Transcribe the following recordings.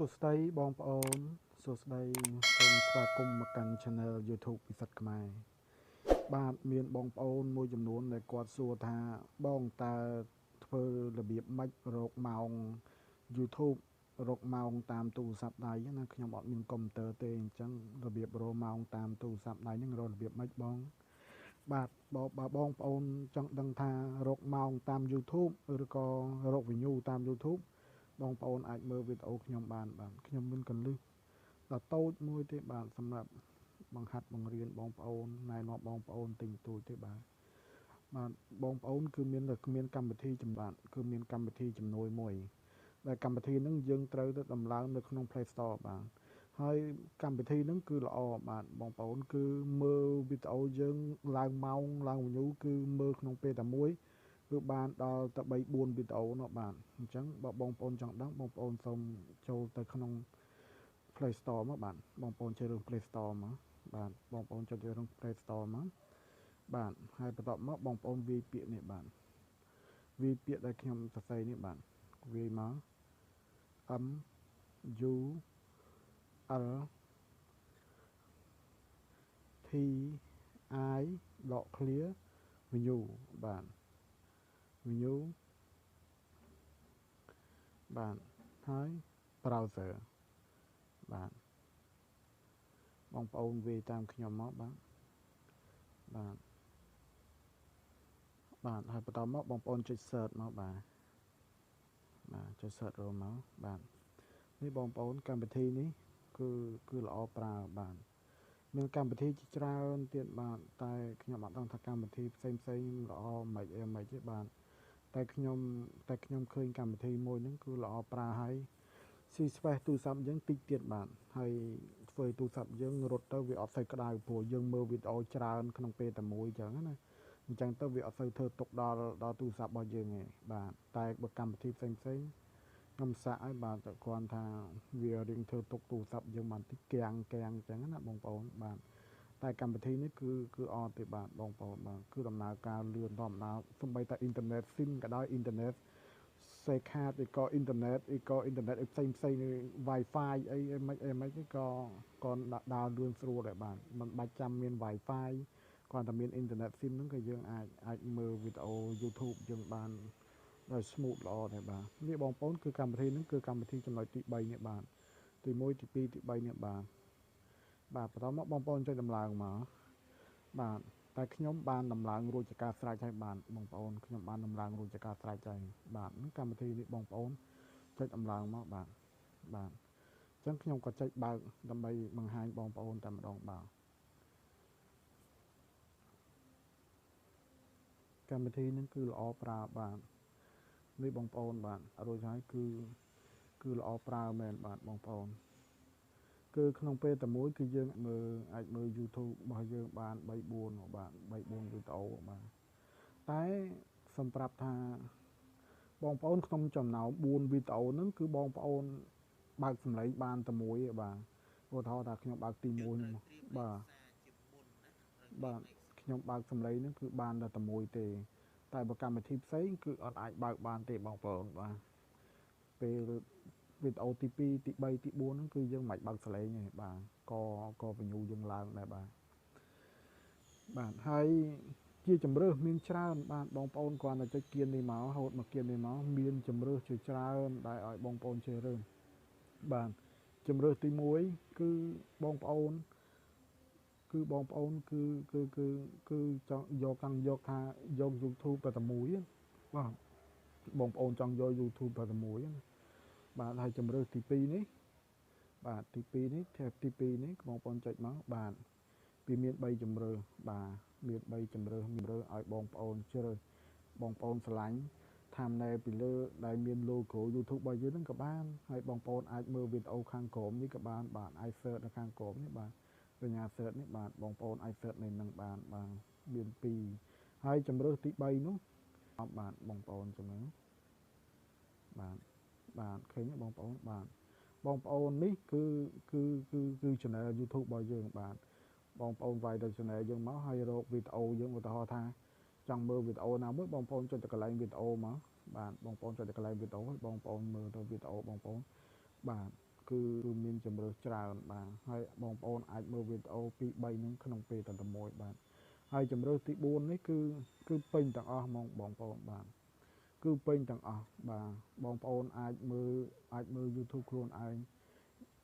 សួស្តីបងប្អូនសួស្តីសូមស្វាគមន៍មកកាន់ Channel YouTube ពិសិដ្ឋខ្មែរបាទមានបងប្អូនមួយចំនួនដែលគាត់សួរថាបងតើធ្វើរបៀបម៉េចរកម៉ោង YouTube រកម៉ោងតាមទូរស័ព្ទដៃណាខ្ញុំអត់មានកុំព្យូទ័រទេអញ្ចឹងរបៀបរកម៉ោងតាមទូរស័ព្ទដៃហ្នឹងរករបៀបម៉េចបងបាទបើបងប្អូនចង់ដឹងថារកម៉ោងតាម YouTube ឬក៏រក view តាម YouTube បងប្អូនអាចមើលវីដេអូខ្ញុំបានខ្ញុំមានកន្លឹះដ៏តូចមួយទេបាទសម្រាប់បង្ហាត់បង្រៀនបងប្អូនណែនាំបងប្អូនទិញទូចទេបាទបងប្អូនគឺមានកម្មវិធីចម្បានគឺមានកម្មវិធីជំនួយមួយដែលកម្មវិធីហ្នឹងយើងត្រូវទៅដំឡើងនៅក្នុង Play Store បាទហើយកម្មវិធីហ្នឹងគឺល្អបាទបងប្អូនគឺមើលវីដេអូយើងឡើងម៉ោងឡើង view គឺមើលក្នុងពេលតែមួយគឺបានដល់ទៅ3 4វីដេអូនោះបាទអញ្ចឹងបើបងប្អូនចង់ដឹងបងប្អូនសូមចូលទៅក្នុង Play Store មកបាទបងប្អូនចូលរឿង Play Store មកបាទបងប្អូនចូលរឿង Play Store មកបាទហើយបន្ទាប់មកបងប្អូនវាយពាក្យនេះបាទវាយពាក្យដែលខ្ញុំសរសេរនេះបាទវាយមក M U L T I ដក clear view បាទ view បាទហើយ browser បាទបងប្អូនវាយតាមខ្ញុំមកបាទហើយបន្តមកបងប្អូនចុច search មកបាទចុច search រួមមកបាទនេះបងប្អូនកម្មវិធីនេះគឺល្អប្រើបាទមានកម្មវិធីជាច្រើនទៀតបាទតែខ្ញុំអត់ដឹងថាកម្មវិធីផ្សេងល្អមិនទេបាទតែខ្ញុំឃើញកម្មវិធីមួយហ្នឹងគឺល្អប្រើហើយស៊ីស្វេសទូរស័ព្ទយើងតិចទៀតបាទហើយធ្វើទូរស័ព្ទយើងរត់ទៅវាអត់សូវក្តៅព្រោះយើងមើលវីដេអូច្រើនក្នុងពេលតែមួយអញ្ចឹងណាអញ្ចឹងទៅវាអត់សូវធ្វើទុកដល់ទូរស័ព្ទរបស់យើងទេបាទតែបើកម្មវិធីផ្សេងខ្ញុំសាកឲ្យបាទតែគ្រាន់ថាវារៀងធ្វើទុកទូរស័ព្ទយើងបានតិចកាំងអញ្ចឹងណាបងប្អូនបាទតែកម្មវិធីនេះគឺអត់ទេបាទបងប្អូនបាទគឺដំណើរការលឿនធម្មតាសូម្បីតែអ៊ីនធឺណិតស៊ីមក៏ដោយអ៊ីនធឺណិតសេខាតក៏អ៊ីនធឺណិតផ្សេងWi-Fi អីមិនក៏ដើរលឿនស្រួលដែរបាទមិនបាច់ចាំមាន Wi-Fi គ្រាន់តែមានអ៊ីនធឺណិតស៊ីមហ្នឹងក៏យើងអាចមើលវីដេអូ YouTube យើងបានដោយ smooth ល្អដែរបាទនេះបងប្អូនគឺកម្មវិធីហ្នឹងគឺកម្មវិធីចំណុចទី3នេះបាទទី1ទី2ទី3នេះបាទបន្តមកបងប្អូនចុចដំឡើងមកបាទតែខ្ញុំបានដំឡើងរួចជាការស្រេចហើយបាទបងប្អូនខ្ញុំបានដំឡើងរួចជាការស្រេចហើយបាទកម្មវិធីនេះបងប្អូនចុចដំឡើងមកបាទអញ្ចឹងខ្ញុំក៏ចុចបើកដើម្បីបង្ហាញបងប្អូនតែម្ដងបាទកម្មវិធីនេះគឺល្អប្រើបាទនេះបងប្អូនបាទរួចហើយគឺល្អប្រើមែនបាទបងប្អូនគឺក្នុងពេលតែមួយគឺយើងអាចមើល YouTube របស់យើងបាន3 4បាទ3 4វីដេអូបាទតែសម្រាប់ថាបងប្អូនក្នុងចំណោម4វីដេអូហ្នឹងគឺបងប្អូនបើកសម្លេងបានតែមួយទេបាទឧទាហរណ៍ថាខ្ញុំបើកទី1បាទខ្ញុំបើកសម្លេងហ្នឹងគឺបានតែមួយទេតែបើកម្មវិធីផ្សេងគឺអត់អាចបើកបានទេបងប្អូនបាទពេលវីដេអូទី2ទី3ទី4ហ្នឹងគឺយើងមិនបើកសលេងទេបាទក៏ view យើងឡើងដែរបាទហើយជាជំរើសមានច្រើនបាទបងប្អូនគ្រាន់តែចុចគៀននេះមកហូតមកគៀននេះមកមានជំរើសជាច្រើនដែលឲ្យបងប្អូនជ្រើសរើសបាទជំរើសទី1គឺបងប្អូនគឺចង់យកថាយក YouTube តែមួយបាទបងប្អូនចង់យក YouTube តែមួយបាទហើយជំរើសទី2នេះបាទទី2នេះទី2នេះបងប្អូនចុចមកបាទវាមាន3ជំរើសបាទមាន3ជំរើសឲ្យបងប្អូនជ្រើសបងប្អូនឆ្លាញ់ thumbnail ពីលើដែលមាន logo YouTube របស់យើងហ្នឹងក៏បានហើយបងប្អូនអាចមើលវីដេអូខាងក្រោមនេះក៏បានបាទអាច search នៅខាងក្រោមនេះបាទសញ្ញា search នេះបាទបងប្អូនអាច search នៅនឹងបានមាន2ហើយជំរើសទី3នោះបាទបងប្អូនជំនួសបាទឃើញទេបងប្អូនបាទបងប្អូននេះគឺ channel YouTube របស់យើងបាទបងប្អូនវាយទៅ channel យើងមកហើយរកវីដេអូយើងឧទាហរណ៍ថាចង់មើលវីដេអូណាមួយបងប្អូនចុចទៅកន្លែងវីដេអូមកបាទបងប្អូនចុចទៅកន្លែងវីដេអូហើយបងប្អូនមើលទៅវីដេអូបងប្អូនបាទ គឺមានជំរឿសច្រើនបាទហើយបងប្អូនអាចមើលវីដេអូពី3ហ្នឹងក្នុងពេលតែមួយបាទហើយជំរឿសទី4នេះគឺពេញទាំងអស់ហ្មងបងប្អូនបាទគឺពេញទាំងអស់បាទបងប្អូនអាចមើល YouTube ខ្លួនឯង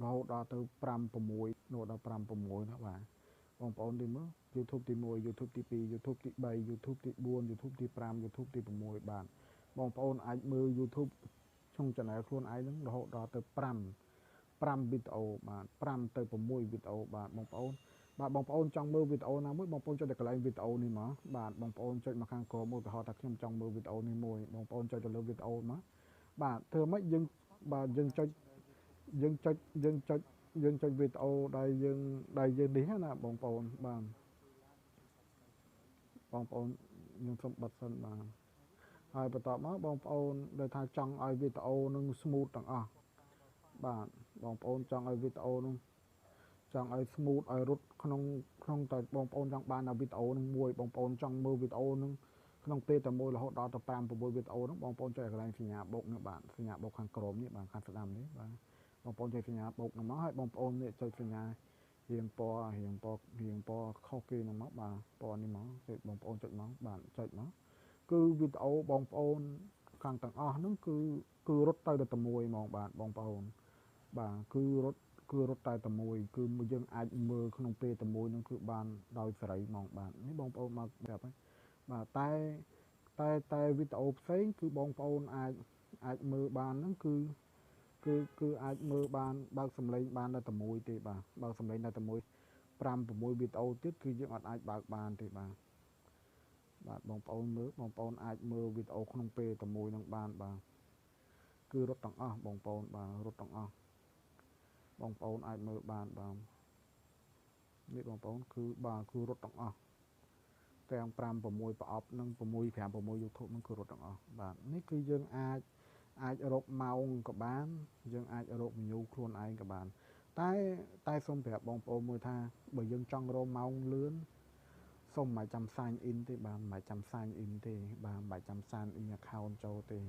រហូតដល់ទៅ5 6នោះដល់5 6ណាបាទបងប្អូនទីមើល YouTube ទី1 YouTube ទី2 YouTube ទី3 YouTube ទី4 YouTube ទី5 YouTube ទី6បាទបងប្អូនអាចមើល YouTube ក្នុង channel ខ្លួនឯងហ្នឹងរហូតដល់ទៅ5វីដេអូបាទ5ទៅ6វីដេអូបាទបងប្អូនបាទបងប្អូនចង់មើលវីដេអូណាមួយបងប្អូនចុចទៅកន្លែងវីដេអូនេះមកបាទបងប្អូនចុចមកខាងក្រោមឧទាហរណ៍ថាខ្ញុំចង់មើលវីដេអូនេះមួយបងប្អូនចុចទៅលើវីដេអូមកបាទធ្វើម៉េចយើងបាទយើងចុចវីដេអូដែលយើងនេះណាបងប្អូនបាទបងប្អូនខ្ញុំសូមបិទសិនបាទហើយបន្ទាប់មកបងប្អូនដែលថាចង់ឲ្យវីដេអូនឹង smooth ទាំងអស់បាទបងប្អូនចង់ឲ្យវីដេអូនឹងចង់ឲ្យ smooth ឲ្យរត់ក្នុងតែបងប្អូនចង់បានវីដេអូនឹងមួយបងប្អូនចង់មើលវីដេអូនឹងក្នុងពេលតែមួយរហូតដល់ទៅ5 6វីដេអូហ្នឹងបងប្អូនចុចកន្លែងសញ្ញាបូកនេះបាទសញ្ញាបូកខាងក្រោមនេះបាទខាងស្ដាំនេះបាទបងប្អូនចុចសញ្ញាបូកហ្នឹងមកហើយបងប្អូននេះចុចសញ្ញារៀងពណ៌ខុសគេហ្នឹងមកបាទពណ៌នេះមកចុចបងប្អូនចុចមកបាទចុចមកគឺវីដេអូបងប្អូនខាងទាំងអស់ហ្នឹងគឺរត់ទៅតែមួយហ្មងបាទបងប្អូនបាទគឺរត់តែមួយគឺយើងអាចមើលក្នុងពេលតែមួយហ្នឹងគឺបានដោយសេរីហ្មងបាទនេះបងប្អូនមកប្រាប់ហើយបាទតែវីដេអូផ្សេងគឺបងប្អូនអាចមើលបានហ្នឹងគឺអាចមើលបានបើកសំឡេងបានតែមួយទេបាទបើកសំឡេងតែមួយ5 6វីដេអូទៀតគឺយើងអាចបើកបានទេបាទបងប្អូនមើលបងប្អូនអាចមើលវីដេអូក្នុងពេលតែមួយនឹងបានបាទគឺរត់ទាំងអស់បងប្អូនបាទរត់ទាំងអស់បងប្អូនអាចមើលបានបាទនេះបងប្អូនគឺរត់ទាំងអស់ទាំង5 6ប្រអប់និង6 5 6 YouTube នឹងគឺរត់ទាំងអស់បាទនេះគឺយើងអាចរកម៉ោងក៏បានយើងអាចរក menu ខ្លួនឯងក៏បានតែសូមប្រាប់បងប្អូនមួយថាបើយើងចង់រកម៉ោងលឿនសូមមិនចាំ sign in ទេបាទមិនចាំ sign in ទេបាទមិនចាំ sign in account ចូលទេ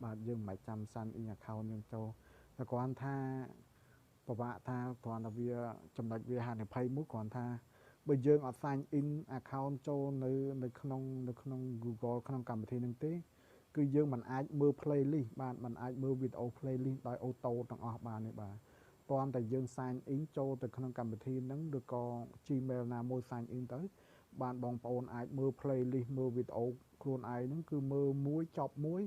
បាទយើងមិនចាំ sign in account យើងចូលតែគ្រាន់ថាពិបាកថាគ្រាន់តែវាចំណុចវាហានិភ័យមួយគ្រាន់ថាបើយើងអត់ sign in account ចូលនៅក្នុង Google ក្នុងកម្មវិធីនឹងទេគឺយើងមិនអាចមើល playlist បាទមិនអាចមើលវីដេអូ playlist ដោយអូតូទាំងអស់បានទេបាទគ្រាន់តែយើង sign in ចូលទៅក្នុងកម្មវិធីហ្នឹងឬក៏ Gmail ណាមួយ sign in ទៅបានបងប្អូនអាចមើល playlist មើលវីដេអូខ្លួនឯងហ្នឹងគឺមើលមួយចប់មួយ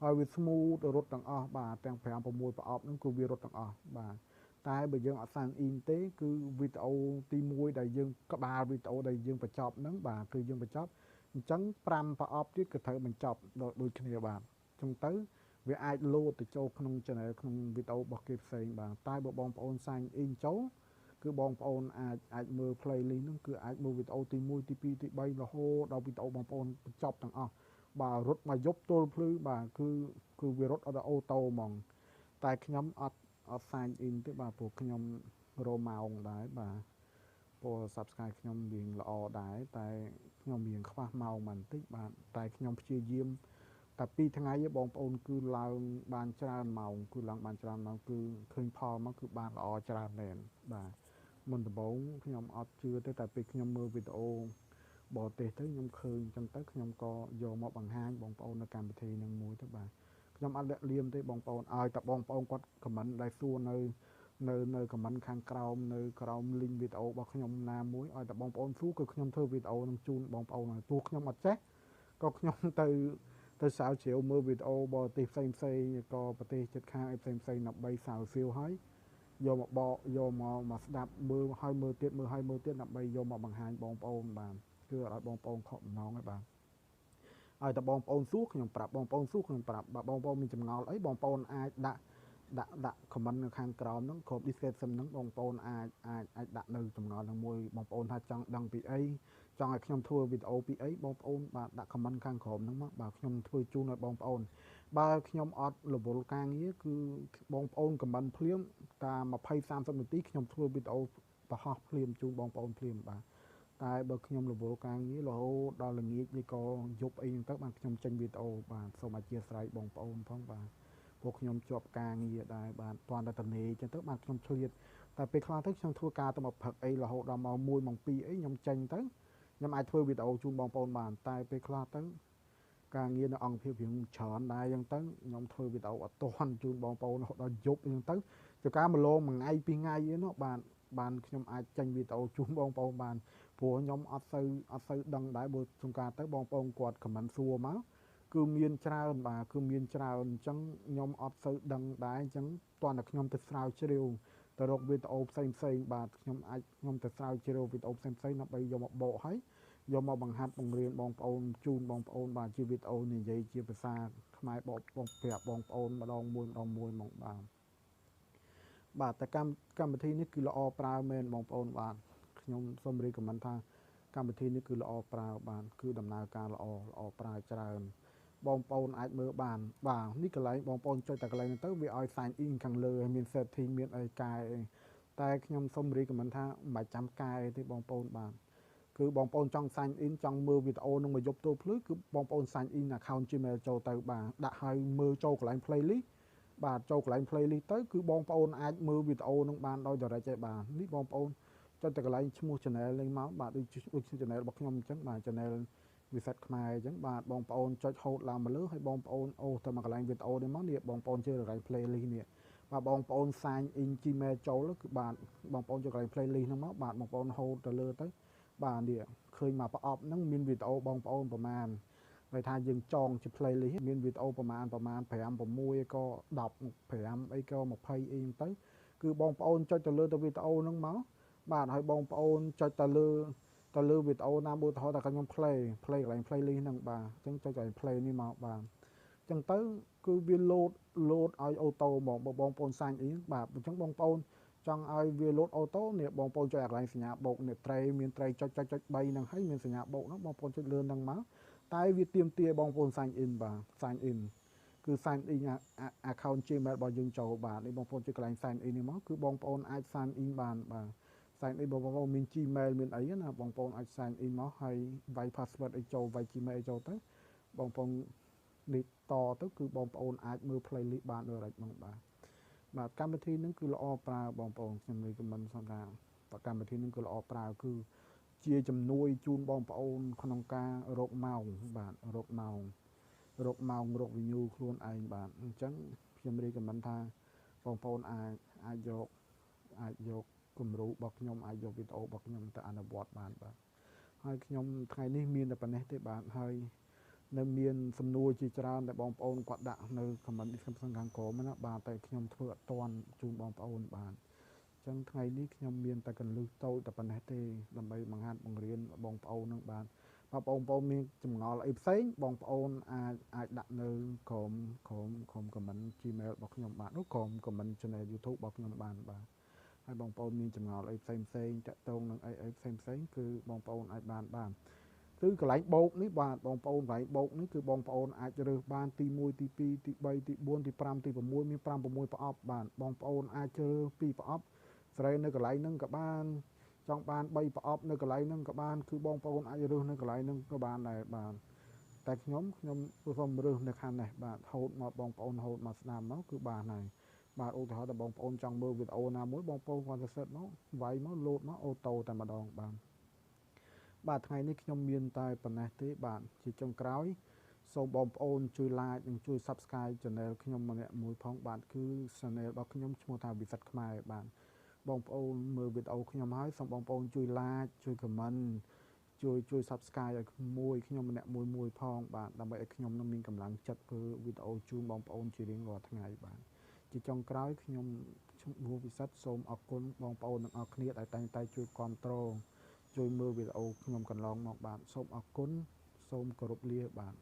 ហើយវា smooth រត់ទាំងអស់បាទទាំង5 6ប្រអប់ហ្នឹងគឺវារត់ទាំងអស់បាទតែបើយើងអត់ sign in ទេគឺវីដេអូទី1ដែលយើងក្បាលវីដេអូដែលយើងបញ្ចប់ហ្នឹងបាទគឺយើងបញ្ចប់អញ្ចឹង5ប្រអប់ទៀតក៏ត្រូវបញ្ចប់ដូចគ្នាបាទអញ្ចឹងទៅវាអាចលោតទៅចូលក្នុង channel ក្នុងវីដេអូរបស់គេផ្សេងបាទតែបើបងប្អូន sign in ចូលគឺបងប្អូនអាចមើល playlist ហ្នឹងគឺអាចមើលវីដេអូទី1ទី2ទី3រហូតដល់វីដេអូបងប្អូនបញ្ចប់ទាំងអស់បាទរត់មកយប់ទល់ភ្លឺបាទគឺវារត់អត់អូតូហ្មងតែខ្ញុំអត់ sign in ទេបាទព្រោះខ្ញុំរមម៉ោងដែរបាទព្រោះ subscribe ខ្ញុំវាល្អដែរតែខ្ញុំរៀងខ្វះម៉ោងបន្តិចបាទតែខ្ញុំព្យាយាមតែ2ថ្ងៃទេបងប្អូនគឺឡើងបានច្រើនម៉ោងគឺឡើងបានច្រើនម៉ោងគឺឃើញផលមកគឺបានល្អច្រើនមែនបាទមុនដំបូងខ្ញុំអត់ជឿទេតែពេលខ្ញុំមើលវីដេអូបរទេសទៅខ្ញុំឃើញអញ្ចឹងទៅខ្ញុំក៏យកមកបង្ហាញបងប្អូននៅកម្មវិធីនឹងមួយទៅបាទខ្ញុំអត់លាក់លៀមទេបងប្អូនឲ្យតែបងប្អូនគាត់ខមមិនដែលសួរនៅខមមិនខាងក្រោមនៅក្រោម link វីដេអូរបស់ខ្ញុំណាមួយឲ្យតែបងប្អូនសួរគឺខ្ញុំធ្វើវីដេអូនឹងជូនបងប្អូនឲ្យទោះខ្ញុំអត់ចេះក៏ខ្ញុំទៅស្រាវជ្រាវមើលវីដេអូបរទេសផ្សេងក៏ប្រទេសជិតខាងឯផ្សេងដើម្បីស្រាវជ្រាវឲ្យយកមកបកយកមកស្ដាប់មើលឲ្យមើលទៀតដើម្បីយកមកបង្ហាញបងប្អូនបានគឺឲ្យបងប្អូនខកបំណងហើយបាទឲ្យតែបងប្អូនសួរខ្ញុំប្រាប់បងប្អូនសួរខ្ញុំប្រាប់បើបងប្អូនមានចម្ងល់អីបងប្អូនអាចដាក់ comment នៅខាងក្រោមហ្នឹងគ្រប់ description ហ្នឹងបងប្អូនអាចដាក់នៅចម្ងល់ហ្នឹងមួយបងប្អូនថាចង់ដឹងពីអីចង់ឲ្យខ្ញុំធ្វើវីដេអូពីអីបងប្អូនបាទដាក់ comment ខាងក្រោមហ្នឹងមកបាទខ្ញុំធ្វើជូនឲ្យបងប្អូនបើខ្ញុំអត់រវល់ការងារគឺបងប្អូន comment ភ្លាមតាម20 30នាទីខ្ញុំធ្វើវីដេអូបង្ហោះភ្លាមជូនបងប្អូនភ្លាមបាទតែបើខ្ញុំរវល់ការងាររហូតដល់ល្ងាចឬក៏យប់អីហ្នឹងទៅបាទខ្ញុំចេញវីដេអូបាទសូមអធិស្ឋានបងប្អូនផងបាទ ពួកខ្ញុំជាប់ការងារដែរបាទតាន់តែតនេចឹងទៅបាទខ្ញុំឆ្លៀតតែពេលខ្លះទៅខ្ញុំធ្វើការទៅមកព្រឹកអីរហូតដល់ម៉ោង1ម៉ោង2អីខ្ញុំចេញទៅខ្ញុំអាចធ្វើវីដេអូជូនបងប្អូនបានតែពេលខ្លះទៅការងារនៅអង្គភាពរៀងច្រើនដែរចឹងទៅខ្ញុំធ្វើវីដេអូអត់ទាន់ជូនបងប្អូនរហូតដល់យប់ចឹងទៅចការម្លងមួយថ្ងៃពីរថ្ងៃឯនោះបានខ្ញុំអាចចេញវីដេអូជូនបងប្អូនបានព្រោះខ្ញុំអត់សូវដឹងដែរបើសង្ការទៅបងប្អូនគាត់ខមមិនសួរមកគឺមានច្រើនបាទគឺមានច្រើនអញ្ចឹងខ្ញុំអត់សូវដឹងដែរអញ្ចឹងតោះតែខ្ញុំទៅស្រាវជ្រាវទៅរកវីដេអូផ្សេងបាទខ្ញុំទៅស្រាវជ្រាវវីដេអូផ្សេងដើម្បីយកមកបកហើយយកមកបង្ហាត់បង្រៀនបងប្អូនជូនបងប្អូនបាទជាវីដេអូនិយាយជាភាសាខ្មែរបកប្រាប់បងប្អូនម្ដងមួយមកបាទតែកម្មវិធីនេះគឺល្អប្រើមែនបងប្អូនបាទខ្ញុំសូមរៀបកំណត់ថាកម្មវិធីនេះគឺល្អប្រើបានគឺដំណើរការល្អប្រើច្រើនបងប្អូនអាចមើលបានបាទនេះកន្លែងបងប្អូនចុចតែកន្លែងហ្នឹងទៅវាឲ្យ sign in ខាងលើហើយមាន setting មានអីកែតែខ្ញុំសូមរៀបកំណត់ថាមិនបាច់ចាំកែទេបងប្អូនបាទគឺបងប្អូនចង់ sign in ចង់មើលវីដេអូនឹងមកយប់ទូភ្លឺគឺបងប្អូន sign in account Gmail ចូលទៅបាទដាក់ឲ្យមើលចូលកន្លែង playlist បាទចូលកន្លែង playlist ទៅគឺបងប្អូនអាចមើលវីដេអូនឹងបានដោយ direct ទេបាទនេះបងប្អូនចុចតែកន្លែងឈ្មោះ channel នេះមកបាទដូច channel របស់ខ្ញុំអញ្ចឹងបាទ channel វិសិទ្ធខ្មែរអញ្ចឹងបាទបងប្អូនចុចហូតឡើងមកលើហើយបងប្អូនអូសទៅមកកន្លែងវីដេអូនេះមកនេះបងប្អូនជឿកន្លែង playlist នេះបាទបងប្អូន sign in Gmail ចូលគឺបាទបងប្អូនចូលកន្លែង playlist ហ្នឹងមកបាទបងប្អូនហូតទៅលើទៅបាទនេះឃើញមកប្រអប់ហ្នឹងមានវីដេអូបងប្អូនប្រមាណហើយថាយើងចងជា playlist មានវីដេអូប្រមាណ5 6ក៏15អីក៏20អីហ្នឹងទៅគឺបងប្អូនចុចទៅលើទៅវីដេអូហ្នឹងមកបាទហើយបងប្អូនចុចទៅលើវីដេអូណាមួយទៅតែខ្ញុំ play កន្លែង playlist ហ្នឹងបាទអញ្ចឹងចុចកន្លែង play នេះមកបាទអញ្ចឹងទៅគឺវា load ឲ្យអូតូហ្មងបងប្អូន sign in បាទអញ្ចឹងបងប្អូនចង់ឲ្យវា load អូតូនេះបងប្អូនចុចកន្លែងសញ្ញាបូកនេះមានត្រីចុច3ហ្នឹងហើយមានសញ្ញាបូកហ្នឹងបងប្អូនចុចលើហ្នឹងមកតែវាទាមទារបងប្អូន sign in បាទ sign in គឺ sign in account Gmail របស់យើងចូលបាទនេះបងប្អូនចុចកន្លែង sign in នេះមកគឺបងប្អូនអាច sign in បានបាទ sign in បងប្អូនមាន Gmail មានអីណាបងប្អូនអាច sign in មកហើយវាយ password អីចូលវាយ Gmail ចូលទៅបងប្អូននេះតទៅគឺបងប្អូនអាចមើល playlist បានដូចហ្នឹងបាទកម្មវិធីនេះគឺល្អប្រើបងប្អូនខ្ញុំនិយាយមិនសំថាកម្មវិធីនេះគឺល្អប្រើគឺជាជំនួយជូនបងប្អូនក្នុងការរកម៉ោងបាទរកម៉ោងរក view ខ្លួនឯងបាទអញ្ចឹងខ្ញុំរៀបកំណត់ថាបងប្អូនអាចយកគំរូរបស់ខ្ញុំអាចយកវីដេអូរបស់ខ្ញុំទៅអនុវត្តបានបាទហើយខ្ញុំថ្ងៃនេះមានតែប៉ុណ្ណេះទេបាទហើយនៅមានសំណួរជាច្រើនដែលបងប្អូនគាត់ដាក់នៅ comment description ខាងក្រោមណាបាទតែខ្ញុំធ្វើអត់ទាន់ជូនបងប្អូនបាទអញ្ចឹងថ្ងៃនេះខ្ញុំមានតែកន្លឹះតូចតែប៉ុណ្ណេះទេដើម្បីបង្ហាត់បង្រៀនបងប្អូននឹងបាទបងប្អូនមានចម្ងល់អីផ្សេងបងប្អូនអាចដាក់នៅក្រោម comment Gmail របស់ខ្ញុំបាទនោះក្រោម comment channel YouTube របស់ខ្ញុំបានបាទហើយបងប្អូនមានចម្ងល់អីផ្សេងតាក់ទងនឹងអីផ្សេងគឺបងប្អូនអាចបានគឺកន្លែងបោកនេះបាទបងប្អូនកន្លែងបោកនេះគឺបងប្អូនអាចរើសបានទី1ទី2ទី3ទី4ទី5ទី6មាន5 6ប្រអប់បាទបងប្អូនអាចរើស2ប្រអប់ស្រីនៅកន្លែងហ្នឹងក៏បានចង់បាន3ប្រអប់នៅកន្លែងហ្នឹងក៏បានគឺបងប្អូនអាចរើសនៅកន្លែងហ្នឹងក៏បានដែរបាទតែខ្ញុំសូមរើសនៅខាងនេះបាទហូតមកបងប្អូនហូតមកស្ដាប់មកគឺបានហើយបាទឧទាហរណ៍ថាបងប្អូនចង់មើលវីដេអូណាមួយបងប្អូនគាត់ទៅ search មកវាយមកលោតមកអូតូតែម្ដងបាទថ្ងៃនេះខ្ញុំមានតែប៉ុណ្ណេះទេបាទជាចុងក្រោយសូមបងប្អូនជួយ like និងជួយ subscribe channel ខ្ញុំម្នាក់មួយផងបាទគឺ channel របស់ខ្ញុំឈ្មោះថាវិសិទ្ធខ្មែរបាទបងប្អូនមើលវីដេអូខ្ញុំហើយសូមបងប្អូនជួយ like ជួយ comment ជួយ subscribe ឲ្យខ្ញុំម្នាក់មួយផងបាទដើម្បីឲ្យខ្ញុំនឹងមានកម្លាំងចិត្តធ្វើវីដេអូជូនបងប្អូនជារៀងរាល់ថ្ងៃបាទជាចុងក្រោយខ្ញុំឈ្មោះវិសិទ្ធសូមអរគុណបងប្អូនទាំងអស់គ្នាដែលតែងតែជួយគាំទ្រជួយមើលវីដេអូខ្ញុំកន្លងមកបាទសូមអរគុណសូមគោរពលាបាទ